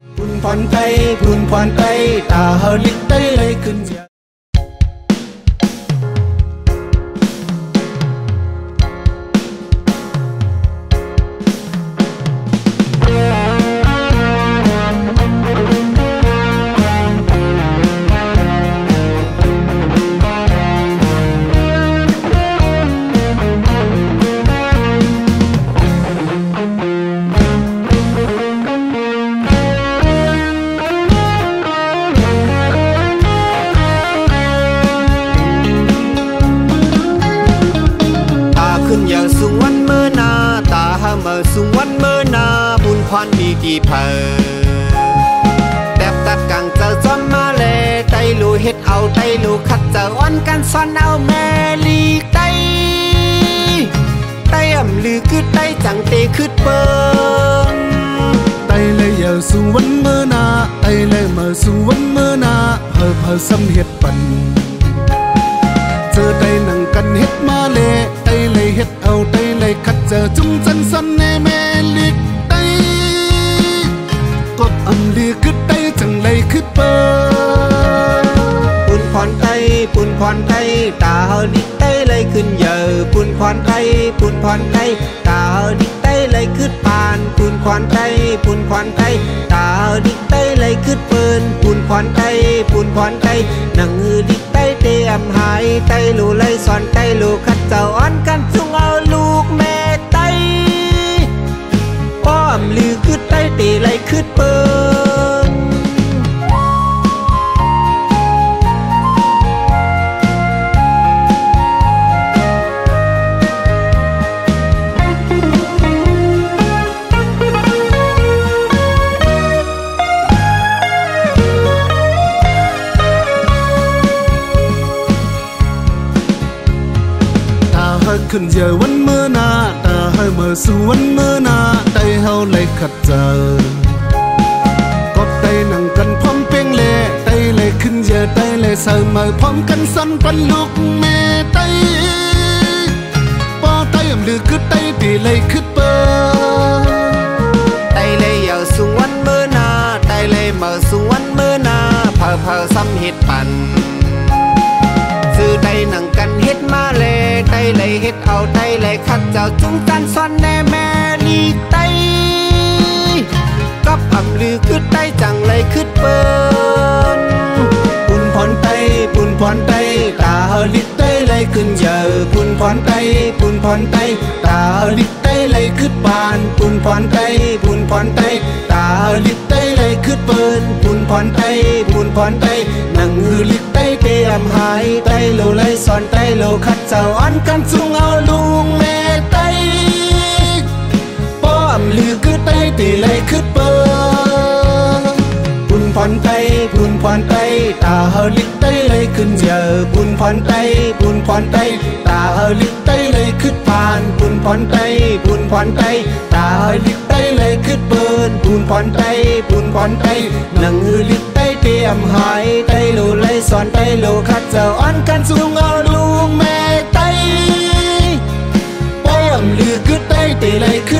พุ่นผ่อนไตพุ่นผ่อนไตตาเฮาลิกไตเลยขึ้นเสียขึ้นอย่างสูงวันเมื่อนาตาหาเมื่อสูงวันเมื่อนาบุญพรดีกี่เพอแต่ตัดกังเจอจอมมาเลไตลูเฮ็ดเอาไตลูขัดเจออ้อนกันซ้อนเอาแม่ลีไตอ่ำลือคือไตจังเตคือเปิ้งไตเลยอย่างสูงวันเมื่อนาไตเลยเมื่อสูงวันเมื่อนาเพอซ้ำเฮ็ดปันเจอไตนั่งกันเฮ็ดมาเลไตเลยเฮ็ดเอาไตเลยขัดเจอจุ้งจันสันแน่แม่ลิกไตกบอำลีคือไตจังเลยคือเปิ้งปุ่นพรไตปุ่นพรไตตาเฮาลิกไตเลยขึ้นเยอะปุ่นพรไตปุ่นพรไตตาเฮาลิกไตเลยขึ้นปานปุ่นพรไตปุ่นพรไตตาเฮาลิกไตเลยขึ้นเปิ้นปุ่นพรไตปุ่นพรไตนั่งฮือลิกไตเตะอำหายไตลูไลสอนไตลูขัดเจ้าอ้อนกันจุงเอาลูกแม่ไตป้อมลือขึ้นไตเตะไลขึ้นเปิ้นขึ้นเยอะวันเมื่อนาตาให้เมื่อสู่วันเมื่อนาไตเฮาเลยขัดเจอกบไตนั่งกันพร้อมเพียงเล่ไตเลยขึ้นเยอะไตเลยเสมอพร้อมกันสันปันลูกแม่ไตป้อไตอำลือคือไตตีเลยคือเปิ้งไตเลยอยากสู่วันเมื่อนาไตเลยเมื่อสู่วันเมื่อนาเพอซ้ำเฮ็ดปันซื้อไตนั่งกันเฮ็ดมาเลไตเลยเฮ็ดเอาไตเลยขัดเจ้าจุงจันซ้อนแน่แม่ลีไตกับอำลือคือไตจังเลยคือเปิ้นปุ่นผ่อนไตปุ่นผ่อนไตตาเฮาลิกไตเลยขึ้นเยอะปุ่นผ่อนไตปุ่นผ่อนไตตาเฮาลิกไตเลยขึ้นปานปุ่นผ่อนไตปุ่นผ่อนไตตาเฮาลิกไตเลยขึ้นเปิ้นปุ่นผ่อนไตปุ่นผ่อนไตนั่งฮือลิกไตเตะอำหายไตโลไลสอนไตโลขัดเจ้าอ้อนกันจุงเอาลูกแม่ไตป้อมลือคือไตตีเลยคือเปิ้งปุ่นผ่อนไตปุ่นผ่อนไตตาเฮาลิกไตเลยขึ้นเยอะปุ่นผ่อนไตปุ่นผ่อนไตตาเฮาลิกไตเลยขึ้นปานปุ่นผ่อนไตปุ่นผ่อนไตตาเฮาลิกไตเลยขึ้นเปิ้นปุ่นผ่อนไตปุ่นผ่อนไตนั่งฮือลิกไตเตะอำหายไตโลไลสอนไตโลขัดเจ้าอ้อนกันสูงเอาลูกแม่ไตป้อมลือคือไตเตะเลยขึ้น